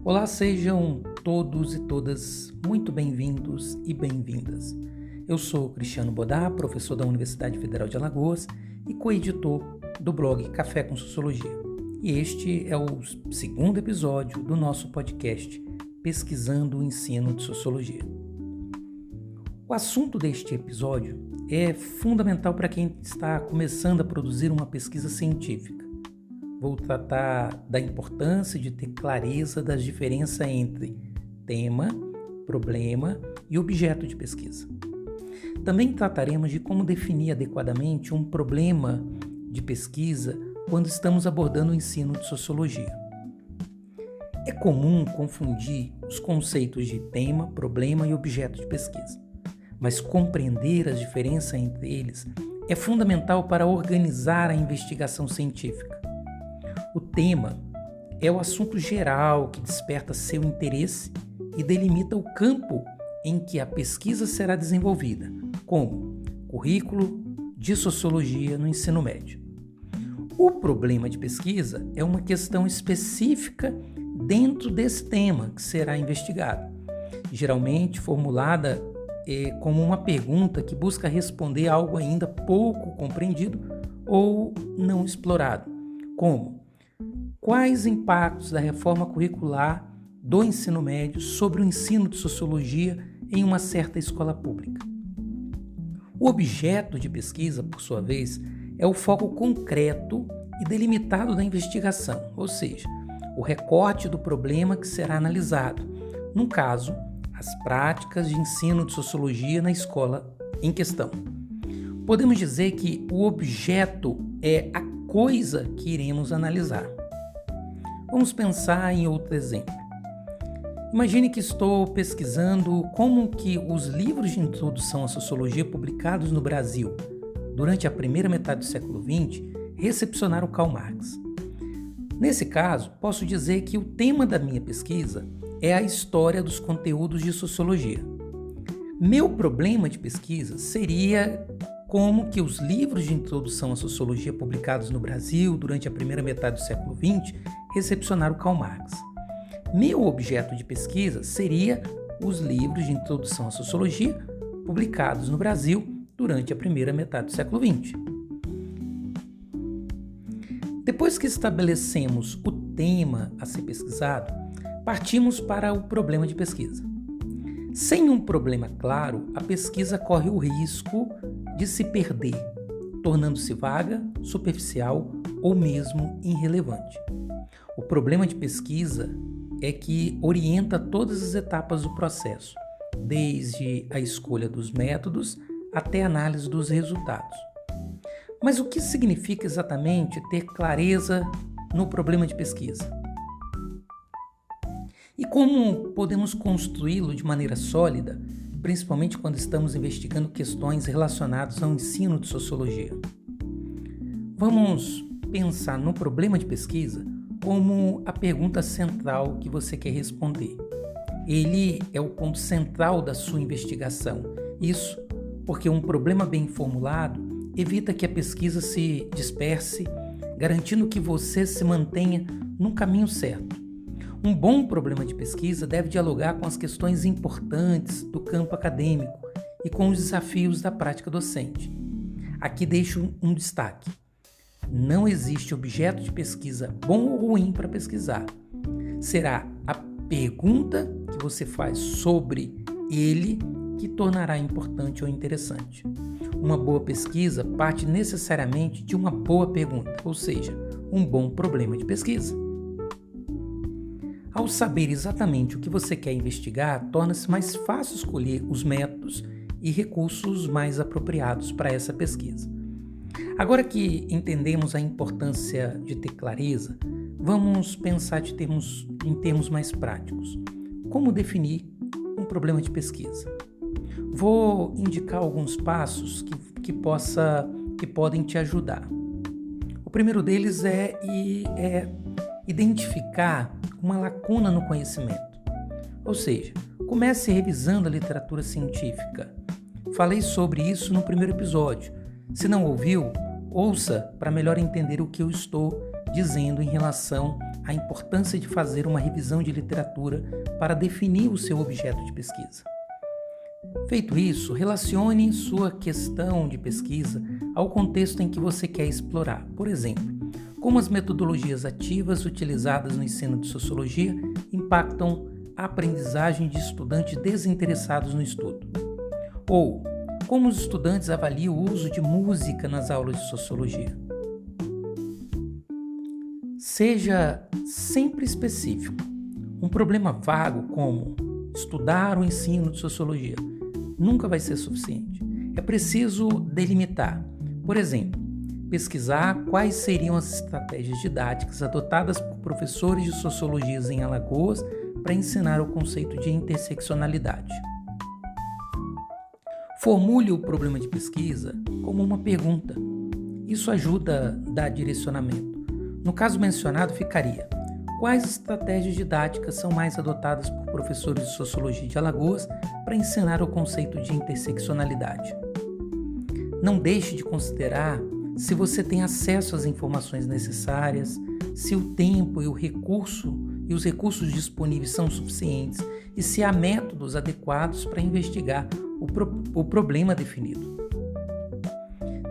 Olá, sejam todos e todas muito bem-vindos e bem-vindas. Eu sou Cristiano Bodá, professor da Universidade Federal de Alagoas e coeditor do blog Café com Sociologia. E este é o segundo episódio do nosso podcast Pesquisando o Ensino de Sociologia. O assunto deste episódio é fundamental para quem está começando a produzir uma pesquisa científica. Vou tratar da importância de ter clareza das diferenças entre tema, problema e objeto de pesquisa. Também trataremos de como definir adequadamente um problema de pesquisa quando estamos abordando o ensino de sociologia. É comum confundir os conceitos de tema, problema e objeto de pesquisa, mas compreender as diferenças entre eles é fundamental para organizar a investigação científica. O tema é o assunto geral que desperta seu interesse e delimita o campo em que a pesquisa será desenvolvida, como currículo de sociologia no ensino médio. O problema de pesquisa é uma questão específica dentro desse tema que será investigado, geralmente formulada como uma pergunta que busca responder a algo ainda pouco compreendido ou não explorado, como: quais impactos da reforma curricular do ensino médio sobre o ensino de sociologia em uma certa escola pública? O objeto de pesquisa, por sua vez, é o foco concreto e delimitado da investigação, ou seja, o recorte do problema que será analisado, no caso, as práticas de ensino de sociologia na escola em questão. Podemos dizer que o objeto é a coisa que iremos analisar. Vamos pensar em outro exemplo. Imagine que estou pesquisando como que os livros de introdução à sociologia publicados no Brasil durante a primeira metade do século XX recepcionaram Karl Marx. Nesse caso, posso dizer que o tema da minha pesquisa é a história dos conteúdos de sociologia. Meu problema de pesquisa seria como que os livros de introdução à sociologia publicados no Brasil durante a primeira metade do século XX recepcionaram Karl Marx. Meu objeto de pesquisa seria os livros de introdução à sociologia publicados no Brasil durante a primeira metade do século XX. Depois que estabelecemos o tema a ser pesquisado, partimos para o problema de pesquisa. Sem um problema claro, a pesquisa corre o risco de se perder, tornando-se vaga, superficial ou mesmo irrelevante. O problema de pesquisa é que orienta todas as etapas do processo, desde a escolha dos métodos até a análise dos resultados. Mas o que significa exatamente ter clareza no problema de pesquisa? E como podemos construí-lo de maneira sólida, principalmente quando estamos investigando questões relacionadas ao ensino de sociologia? Vamos pensar no problema de pesquisa como a pergunta central que você quer responder. Ele é o ponto central da sua investigação. Isso porque um problema bem formulado evita que a pesquisa se disperse, garantindo que você se mantenha no caminho certo. Um bom problema de pesquisa deve dialogar com as questões importantes do campo acadêmico e com os desafios da prática docente. Aqui deixo um destaque. Não existe objeto de pesquisa bom ou ruim para pesquisar. Será a pergunta que você faz sobre ele que tornará importante ou interessante. Uma boa pesquisa parte necessariamente de uma boa pergunta, ou seja, um bom problema de pesquisa. Ao saber exatamente o que você quer investigar, torna-se mais fácil escolher os métodos e recursos mais apropriados para essa pesquisa. Agora que entendemos a importância de ter clareza, vamos pensar em termos mais práticos. Como definir um problema de pesquisa? Vou indicar alguns passos que podem te ajudar. O primeiro deles é identificar uma lacuna no conhecimento. Ou seja, comece revisando a literatura científica. Falei sobre isso no primeiro episódio. Se não ouviu, ouça para melhor entender o que eu estou dizendo em relação a importância de fazer uma revisão de literatura para definir o seu objeto de pesquisa. Feito isso, relacione sua questão de pesquisa ao contexto em que você quer explorar. Por exemplo, como as metodologias ativas utilizadas no ensino de sociologia impactam a aprendizagem de estudantes desinteressados no estudo. Ou como os estudantes avaliam o uso de música nas aulas de sociologia. Seja sempre específico. Um problema vago como estudar o ensino de sociologia nunca vai ser suficiente. É preciso delimitar. Por exemplo, pesquisar quais seriam as estratégias didáticas adotadas por professores de sociologia em Alagoas para ensinar o conceito de interseccionalidade. Formule o problema de pesquisa como uma pergunta. Isso ajuda a dar direcionamento. No caso mencionado, ficaria: quais estratégias didáticas são mais adotadas por professores de sociologia de Alagoas para ensinar o conceito de interseccionalidade? Não deixe de considerar se você tem acesso às informações necessárias, se o tempo e os recursos disponíveis são suficientes e se há métodos adequados para investigar o problema definido.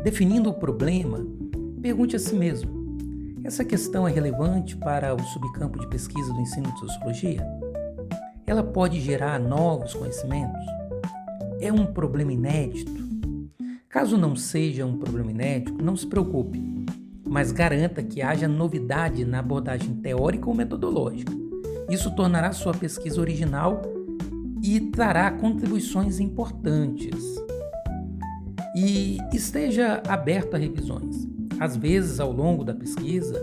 Definindo o problema, pergunte a si mesmo: essa questão é relevante para o subcampo de pesquisa do ensino de sociologia? Ela pode gerar novos conhecimentos? É um problema inédito? Caso não seja um problema inédito, não se preocupe, mas garanta que haja novidade na abordagem teórica ou metodológica. Isso tornará sua pesquisa original e trará contribuições importantes. E esteja aberto a revisões. Às vezes, ao longo da pesquisa,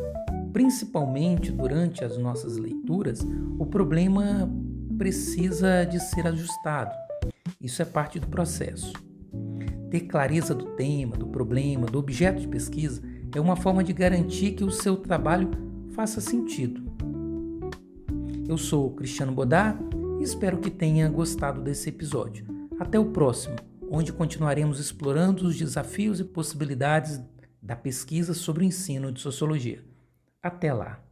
principalmente durante as nossas leituras, o problema precisa de ser ajustado. Isso é parte do processo. Ter clareza do tema, do problema, do objeto de pesquisa é uma forma de garantir que o seu trabalho faça sentido. Eu sou Cristiano Bodar e espero que tenha gostado desse episódio. Até o próximo, onde continuaremos explorando os desafios e possibilidades da pesquisa sobre o ensino de sociologia. Até lá!